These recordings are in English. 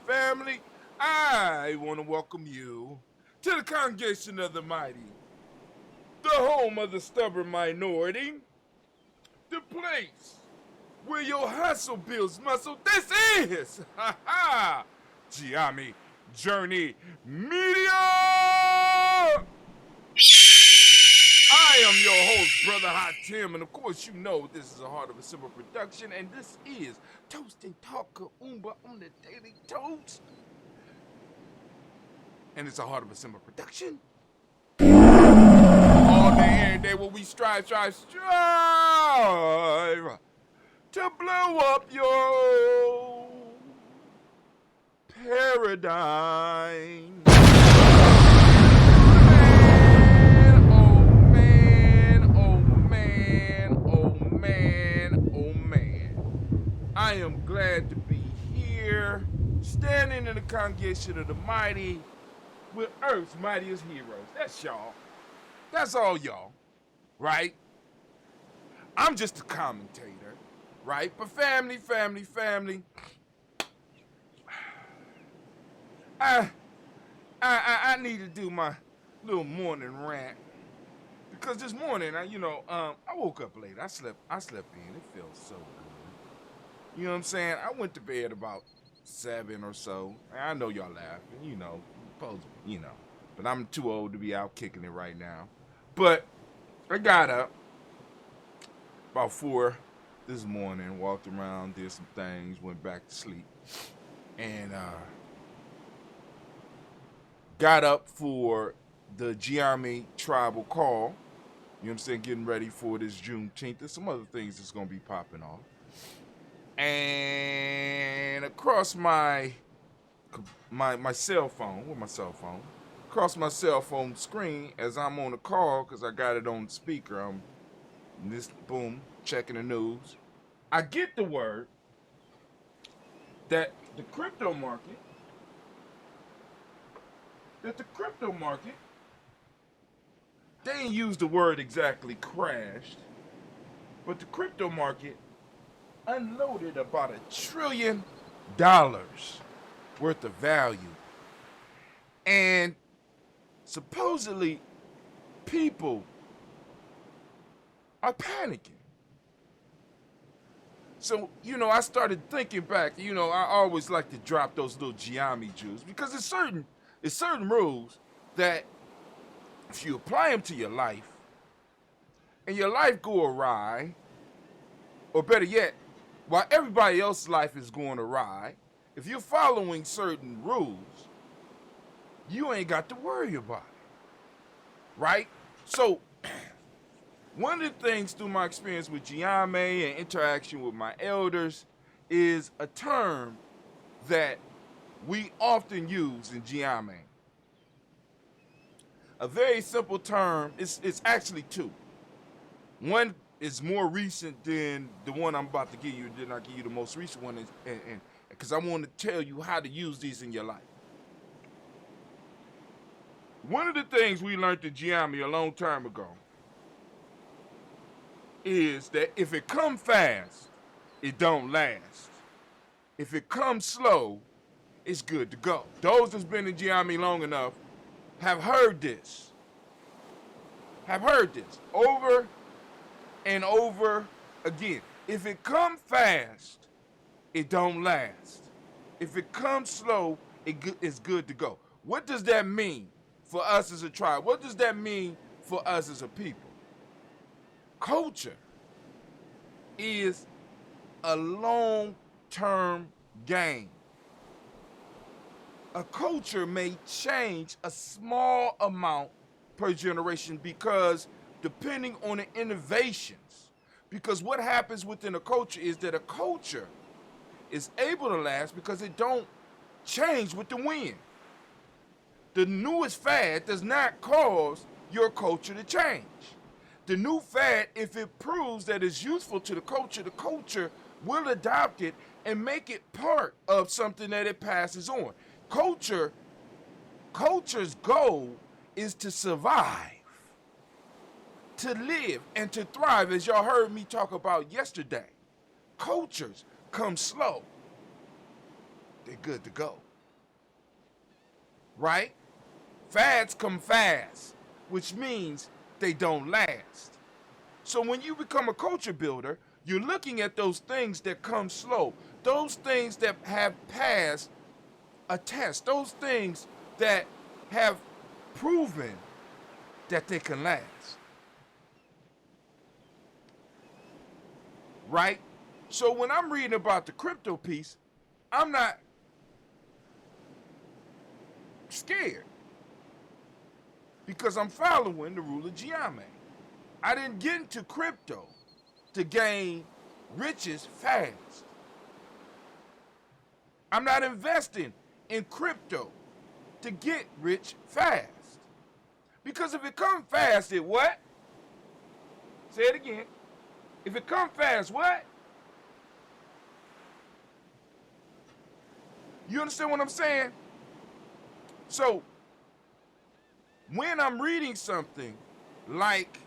family. I want to welcome you to the congregation of the mighty, the home of the stubborn minority, the place where your hustle builds muscle. This is, Gye-Nyame Journey Media. I am your host, Brother Hot Tim, and of course you know this is a Heart of a Simple production, and this is Toast and Talk Umba on the Daily Toast. And it's a Heart of a Simple production. All day, every day, where we strive to blow up your paradigm. I am glad to be here, standing in the congregation of the mighty, with Earth's mightiest heroes. That's y'all. That's all y'all, right? I'm just a commentator, right? But family. I need to do my little morning rant because this morning, I woke up late. I slept in. It felt so good. You know what I'm saying? I went to bed about 7 or so. I know y'all laughing, but I'm too old to be out kicking it right now. But I got up about 4 this morning, walked around, did some things, went back to sleep, and got up for the Gye-Nyame tribal call. You know what I'm saying? Getting ready for this Juneteenth. There's some other things that's going to be popping off. And across my cell phone, across my cell phone screen as I'm on the call, because I got it on speaker, I'm checking the news. I get the word that the crypto market, they didn't use the word exactly crashed, but the crypto market unloaded about $1 trillion worth of value. And supposedly people are panicking. So, I started thinking back, I always like to drop those little Gye-Nyame Jews because it's certain rules that if you apply them to your life and your life go awry, or better yet, while everybody else's life is going awry, if you're following certain rules, you ain't got to worry about it, right? So, one of the things through my experience with Gye-Nyame and interaction with my elders is a term that we often use in Gye-Nyame. A very simple term, it's actually two. One is more recent than the one I'm about to give you. Then I give you the most recent one, and because I want to tell you how to use these in your life. One of the things we learned in Gye-Nyame a long time ago is that if it come fast, it don't last. If it comes slow, it's good to go. Those that's been in Gye-Nyame long enough have heard this over and over again. If it come fast, it don't last. If it comes slow, it's good to go. What does that mean for us as a tribe? What does that mean for us as a people? Culture is a long-term game. A culture may change a small amount per generation because depending on the innovations, because what happens within a culture is that a culture is able to last because it don't change with the wind. The newest fad does not cause your culture to change. The new fad, if it proves that it's useful to the culture will adopt it and make it part of something that it passes on. Culture's goal is to survive, to live, and to thrive, as y'all heard me talk about yesterday. Cultures come slow. they're good to go. Right? Fads come fast, which means they don't last. So when you become a culture builder, you're looking at those things that come slow, those things that have passed a test, those things that have proven that they can last. Right? So when I'm reading about the crypto piece, I'm not scared because I'm following the rule of Gye-Nyame. I didn't get into crypto to gain riches fast. I'm not investing in crypto to get rich fast. Because if it comes fast, it what? Say it again. If it comes fast, what? You understand what I'm saying? So, when I'm reading something like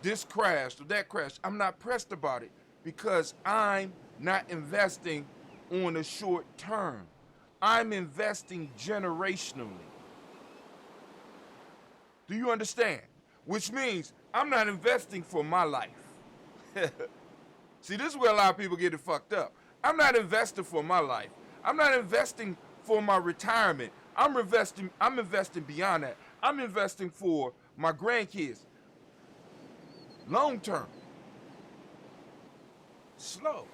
this crashed or that crashed, I'm not pressed about it because I'm not investing on the short term. I'm investing generationally. Do you understand? Which means I'm not investing for my life. See, this is where a lot of people get it fucked up. I'm not investing for my life. I'm not investing for my retirement. I'm investing beyond that. I'm investing for my grandkids. Long term. Slow.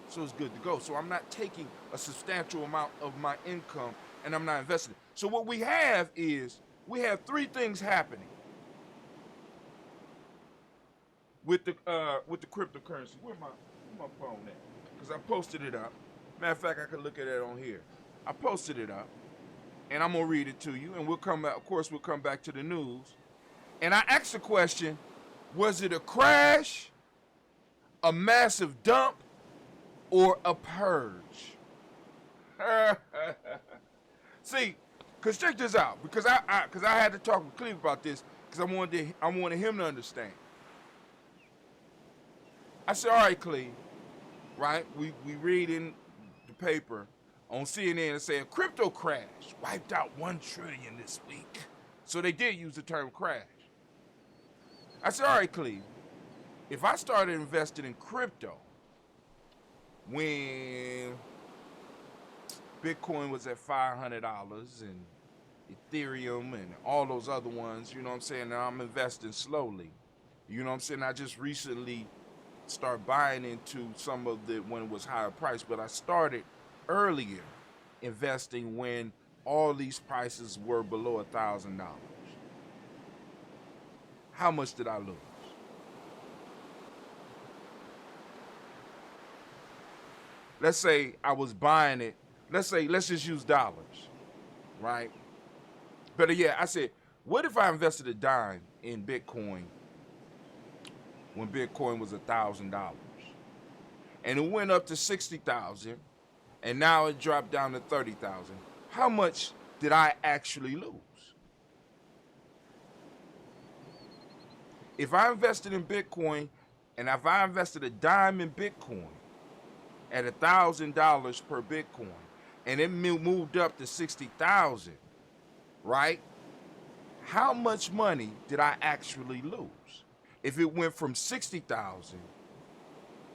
So it's good to go. So I'm not taking a substantial amount of my income and I'm not investing. So what we have is we have three things happening with the cryptocurrency. Where's my phone at? Because I posted it up. Matter of fact, I can look at it on here. I posted it up, and I'm gonna read it to you, and we'll come back. Of course, we'll come back to the news. And I asked the question: was it a crash, a massive dump, or a purge? See, cause check this out. Because I had to talk with Cleve about this because I wanted him to understand. I said, all right, Cleve, right? We read in the paper on CNN and say a crypto crash wiped out $1 trillion this week. So they did use the term crash. I said, all right, Cleve, if I started investing in crypto when Bitcoin was at $500 and Ethereum and all those other ones, you know what I'm saying? Now I'm investing slowly. You know what I'm saying? I just recently started buying into some of the when it was higher price, but I started earlier investing when all these prices were below $1,000. How much did I lose? Let's say I was buying it. Let's just use dollars, right? Better yet, I said, what if I invested a dime in Bitcoin when Bitcoin was $1,000, and it went up to 60,000, and now it dropped down to 30,000? How much did I actually lose? If I invested in Bitcoin, and if I invested a dime in Bitcoin at $1,000 per Bitcoin, and it moved up to 60,000, right? How much money did I actually lose? If it went from 60,000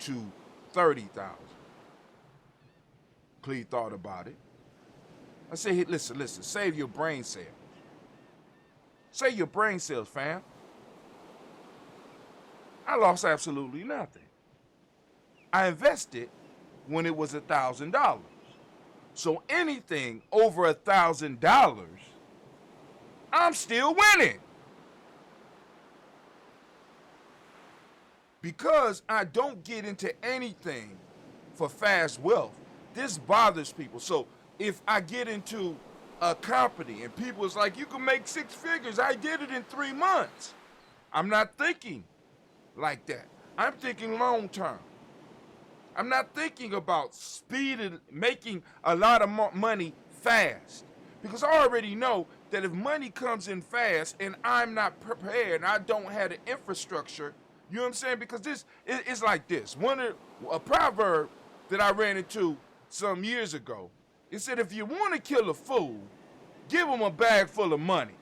to 30,000. Cleve thought about it. I said, hey, listen, save your brain cells. Save your brain cells, fam. I lost absolutely nothing. I invested when it was $1,000. So anything over $1,000, I'm still winning. Because I don't get into anything for fast wealth, this bothers people. So if I get into a company and people is like, you can make 6 figures, I did it in 3 months. I'm not thinking like that. I'm thinking long term. I'm not thinking about speed and making a lot of money fast. Because I already know that if money comes in fast and I'm not prepared and I don't have the infrastructure, you know what I'm saying? Because this it's like this. A proverb that I ran into some years ago. It said, if you want to kill a fool, give him a bag full of money.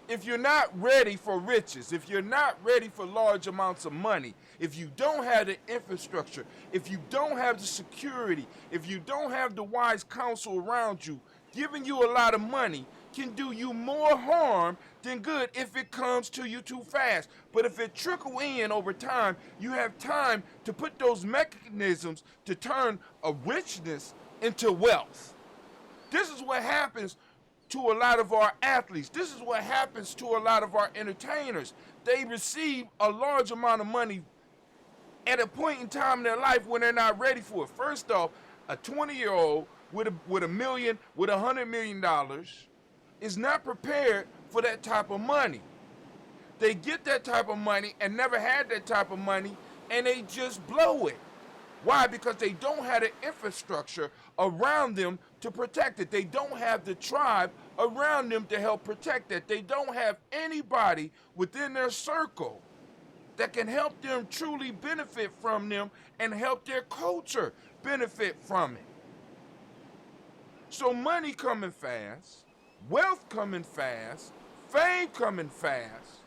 If you're not ready for riches, if you're not ready for large amounts of money, if you don't have the infrastructure, if you don't have the security, if you don't have the wise counsel around you, giving you a lot of money can do you more harm than good if it comes to you too fast. But if it trickles in over time, you have time to put those mechanisms to turn a richness into wealth. This is what happens to a lot of our athletes. This is what happens to a lot of our entertainers. They receive a large amount of money at a point in time in their life when they're not ready for it. First off, a 20-year-old with $1 million, with $100 million is not prepared for that type of money. They get that type of money and never had that type of money, and they just blow it. Why? Because they don't have the infrastructure around them to protect it. They don't have the tribe around them to help protect it. They don't have anybody within their circle that can help them truly benefit from them and help their culture benefit from it. So money coming fast, wealth coming fast, fame coming fast,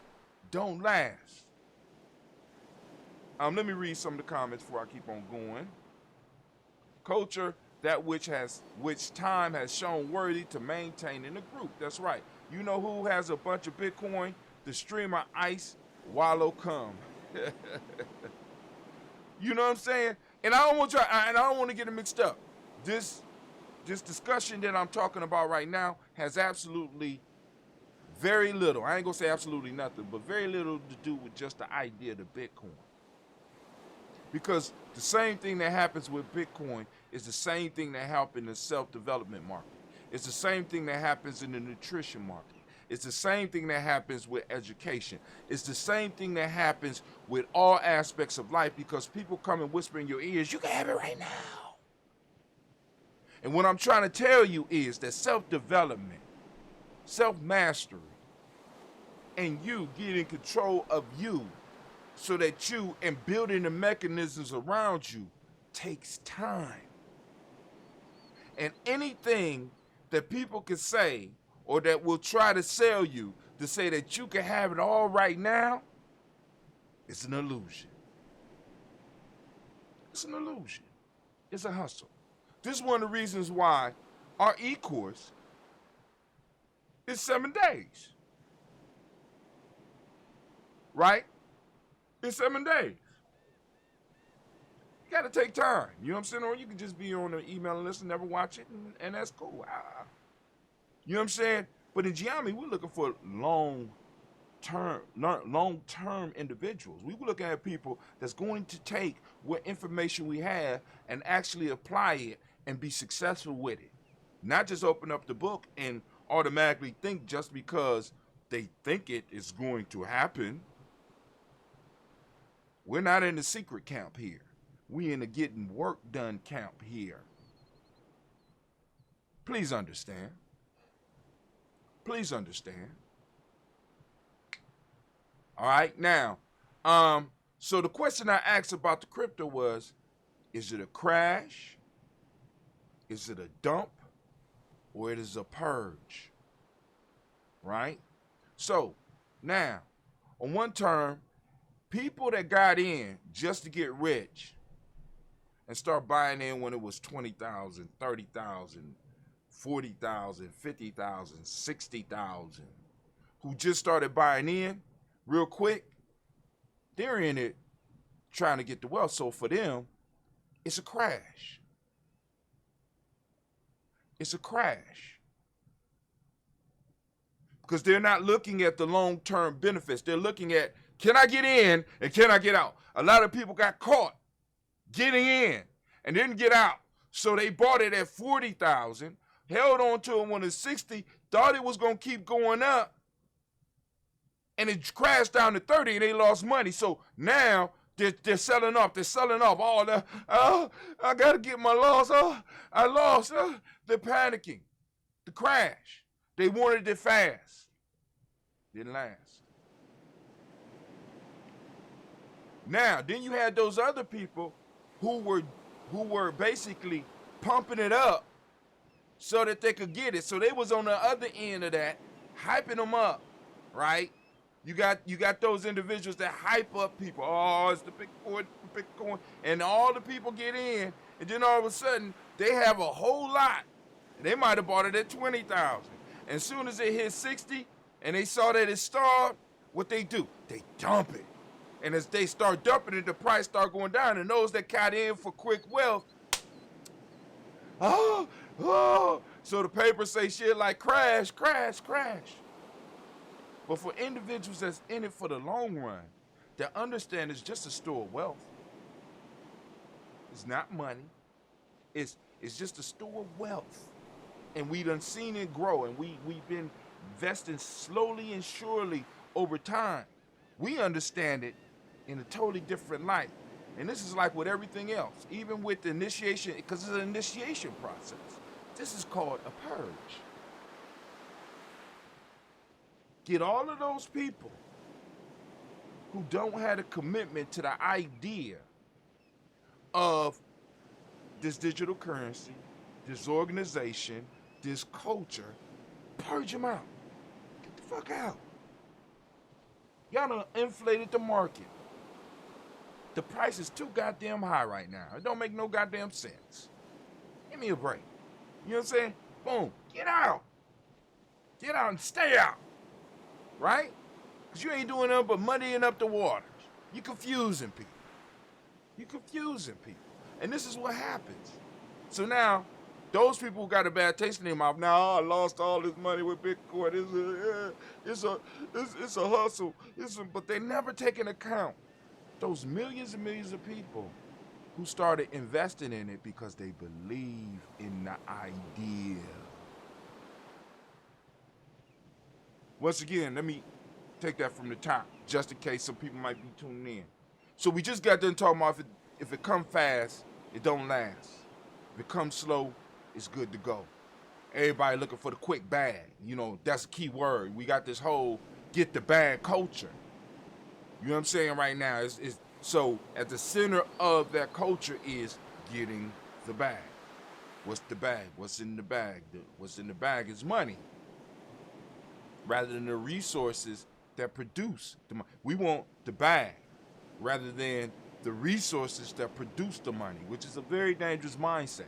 don't last. Let me read some of the comments before I keep on going. Culture, that which time has shown worthy to maintain in the group. That's right. You know who has a bunch of Bitcoin? The streamer Ice Wallow Come. You know what I'm saying? And I don't want to get it mixed up. This discussion that I'm talking about right now has absolutely very little, I ain't gonna say absolutely nothing, but very little to do with just the idea of the Bitcoin. Because the same thing that happens with Bitcoin is the same thing that happens in the self-development market. It's the same thing that happens in the nutrition market. It's the same thing that happens with education. It's the same thing that happens with all aspects of life, because people come and whisper in your ears, you can have it right now. And what I'm trying to tell you is that self-development, self-mastery, and you getting control of you so that you and building the mechanisms around you takes time. And anything that people can say or that will try to sell you to say that you can have it all right now, it's an illusion. It's an illusion. It's a hustle. This is one of the reasons why our e-course is 7 days. Right? It's 7 days. You got to take time. You know what I'm saying? Or you can just be on the email list and never watch it, and that's cool. You know what I'm saying? But in Gye-Nyame, we're looking for long-term individuals. We were looking at people that's going to take what information we have and actually apply it and be successful with it. Not just open up the book and automatically think just because they think it is going to happen. We're not in the secret camp here. We in the getting work done camp here. Please understand. Please understand. All right, now, so the question I asked about the crypto was, is it a crash? Is it a dump? Or it is a purge? Right? So, now, on one term, people that got in just to get rich and start buying in when it was 20,000, 30,000, 40,000, 50,000, 60,000, who just started buying in real quick, they're in it trying to get the wealth. So for them, it's a crash. It's a crash. Because they're not looking at the long-term benefits. They're looking at, can I get in and can I get out? A lot of people got caught getting in and didn't get out. So they bought it at 40,000, held on to it when it's 60, thought it was going to keep going up, and it crashed down to 30 and they lost money. So now they're selling off. They're selling off all the, oh, I got to get my loss. Oh, I lost. They're panicking. The crash. They wanted it fast. Didn't last. Now, then you had those other people who were basically pumping it up so that they could get it. So they was on the other end of that, hyping them up, right? You got those individuals that hype up people. Oh, it's the Bitcoin, and all the people get in, and then all of a sudden they have a whole lot. They might have bought it at 20,000. And as soon as it hit 60, and they saw that it starved, what they do? They dump it. And as they start dumping it, the price start going down. And those that got in for quick wealth, oh. So the papers say shit like crash, crash, crash. But for individuals that's in it for the long run, that understand it's just a store of wealth. It's not money. It's just a store of wealth. And we done seen it grow, and we've been investing slowly and surely over time. We understand it in a totally different light. And this is like with everything else, even with the initiation, because it's an initiation process. This is called a purge. Get all of those people who don't have a commitment to the idea of this digital currency, this organization, this culture, purge them out. Get the fuck out. Y'all done inflated the market. The price is too goddamn high right now. It don't make no goddamn sense. Give me a break. You know what I'm saying? Boom. Get out. Get out and stay out. Right? Because you ain't doing nothing but muddying up the waters. You confusing people. You confusing people. And this is what happens. So now, those people who got a bad taste in their mouth, now I lost all this money with Bitcoin. It's a hustle. But they never take into account those millions and millions of people who started investing in it because they believe in the idea. Once again, let me take that from the top, just in case some people might be tuning in. So we just got done talking about if it come fast, it don't last. If it comes slow, it's good to go. Everybody looking for the quick bag. You know, that's a key word. We got this whole get the bag culture. You know what I'm saying right now? So at the center of that culture is getting the bag. What's the bag? What's in the bag? What's in the bag is money, rather than the resources that produce the money. We want the bag rather than the resources that produce the money, which is a very dangerous mindset.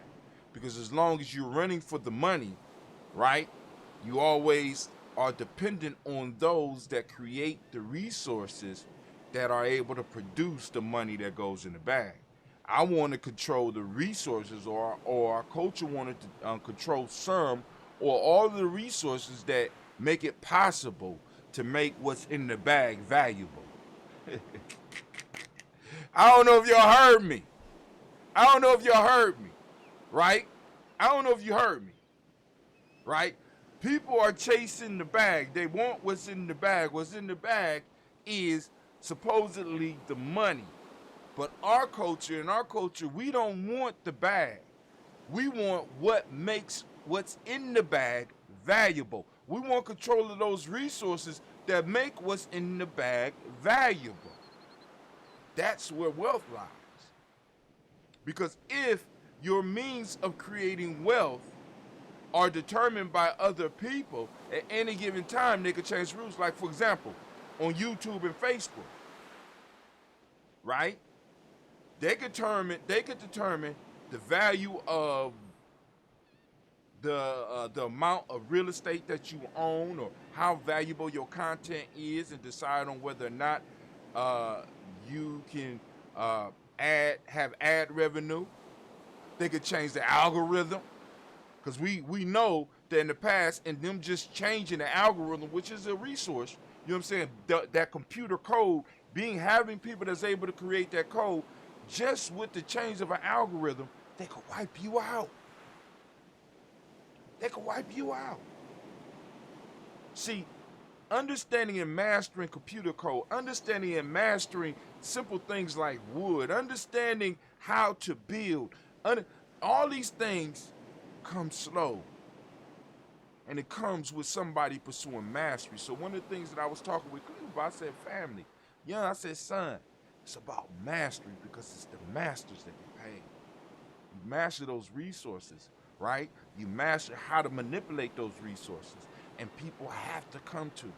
Because as long as you're running for the money, right, you always are dependent on those that create the resources that are able to produce the money that goes in the bag. I want to control the resources, or our culture wanted to control some or all of the resources that make it possible to make what's in the bag valuable. I don't know if y'all heard me. Right? I don't know if you heard me. Right? People are chasing the bag. They want what's in the bag. What's in the bag is supposedly the money. But our culture, we don't want the bag. We want what makes what's in the bag valuable. We want control of those resources that make what's in the bag valuable. That's where wealth lies. Because if your means of creating wealth are determined by other people, at any given time they could change rules. Like, for example, on YouTube and Facebook, right? They could determine the value of the amount of real estate that you own, or how valuable your content is, and decide on whether or not you can have ad revenue. They could change the algorithm, because we know that in the past, and them just changing the algorithm, which is a resource, you know what I'm saying, that computer code, having people that's able to create that code, just with the change of an algorithm, they could wipe you out. See, understanding and mastering computer code, understanding and mastering simple things like wood, understanding how to build, all these things come slow. And it comes with somebody pursuing mastery. So one of the things that I was talking with Cleve about, I said, family. Yeah, I said, son, It's about mastery because it's the masters that get paid. You master those resources, right? You master how to manipulate those resources, and people have to come to you.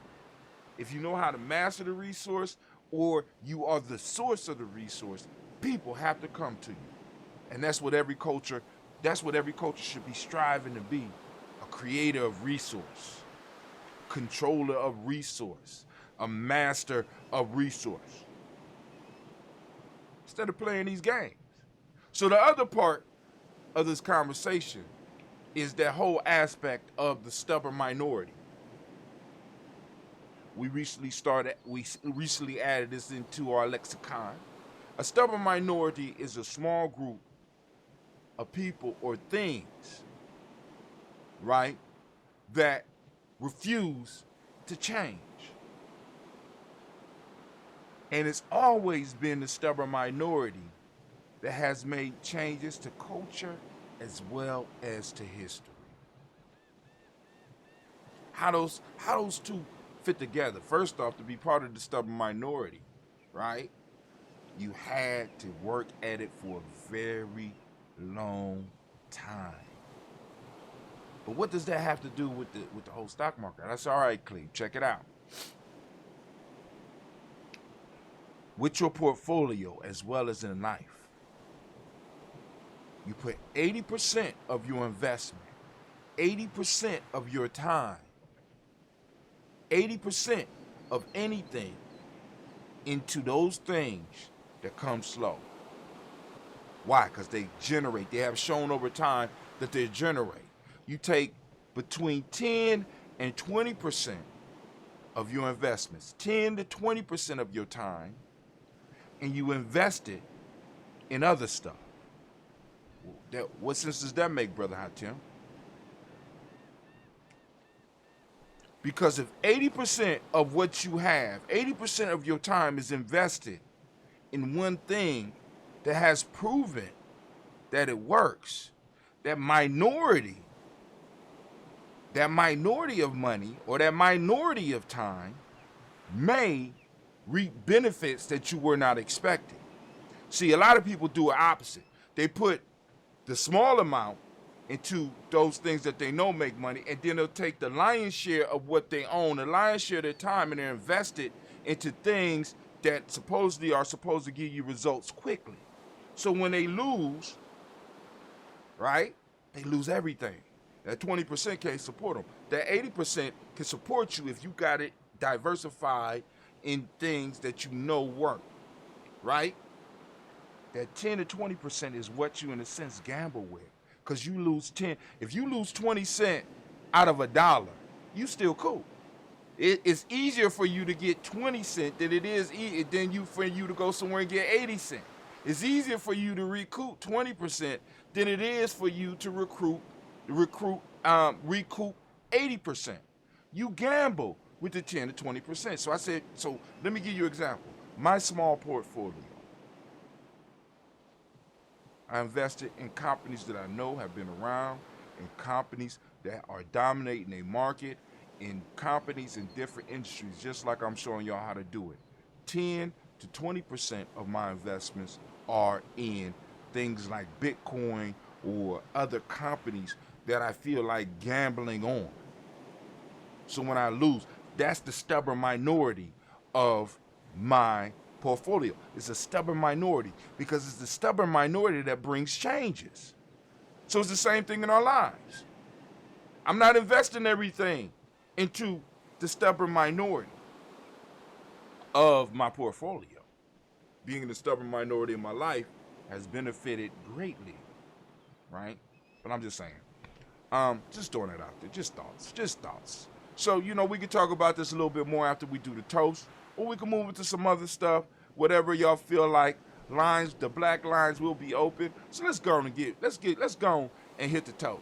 If you know how to master the resource, or you are the source of the resource, people have to come to you. And that's what every culture should be striving to be. A creator of resource, controller of resource, a master of resource. Instead of playing these games. So the other part of this conversation is that whole aspect of the stubborn minority. We recently added this into our lexicon. A stubborn minority is a small group of people or things, right, that refuse to change. And it's always been the stubborn minority that has made changes to culture as well as to history. How those two fit together? First off, to be part of the stubborn minority, right? You had to work at it for a very long time. But what does that have to do with the whole stock market? That's all right, Cleve. Check it out. With your portfolio as well as in life, you put 80% of your investment, 80% of your time, 80% of anything into those things that come slow. Why? Because they have shown over time that they generate. You take between 10 and 20% of your investments, 10 to 20% of your time, and you invest it in other stuff. What sense does that make, Brother Hatim? Because if 80% of what you have, 80% of your time is invested in one thing that has proven that it works, that minority of money or that minority of time may reap benefits that you were not expecting. See, a lot of people do the opposite. They put the small amount into those things that they know make money, and then they'll take the lion's share of what they own, the lion's share of their time, and they're invested into things that supposedly are supposed to give you results quickly. So when they lose, right, they lose everything. That 20% can't support them. That 80% can support you if you got it diversified in things that you know work, right? That 10 to 20% is what you, in a sense, gamble with. Because you lose 10. If you lose 20 cents out of $1, you still cool. It's easier for you to get 20 cents than it is for you to go somewhere and get 80 cents. It's easier for you to recoup 20% than it is for you to recoup 80%. You gamble with the 10 to 20%. So let me give you an example. My small portfolio, I invested in companies that I know have been around, in companies that are dominating a market, in companies in different industries, just like I'm showing y'all how to do it. 10 to 20% of my investments are in things like Bitcoin or other companies that I feel like gambling on. So when I lose, that's the stubborn minority of my portfolio. It's a stubborn minority because it's the stubborn minority that brings changes. So it's the same thing in our lives. I'm not investing everything into the stubborn minority of my portfolio. Being the stubborn minority in my life has benefited greatly, right? But I'm just saying, just throwing it out there, just thoughts. So, we can talk about this a little bit more after we do the toast, or we can move into some other stuff, whatever y'all feel like. The black lines will be open. So let's go and hit the toast.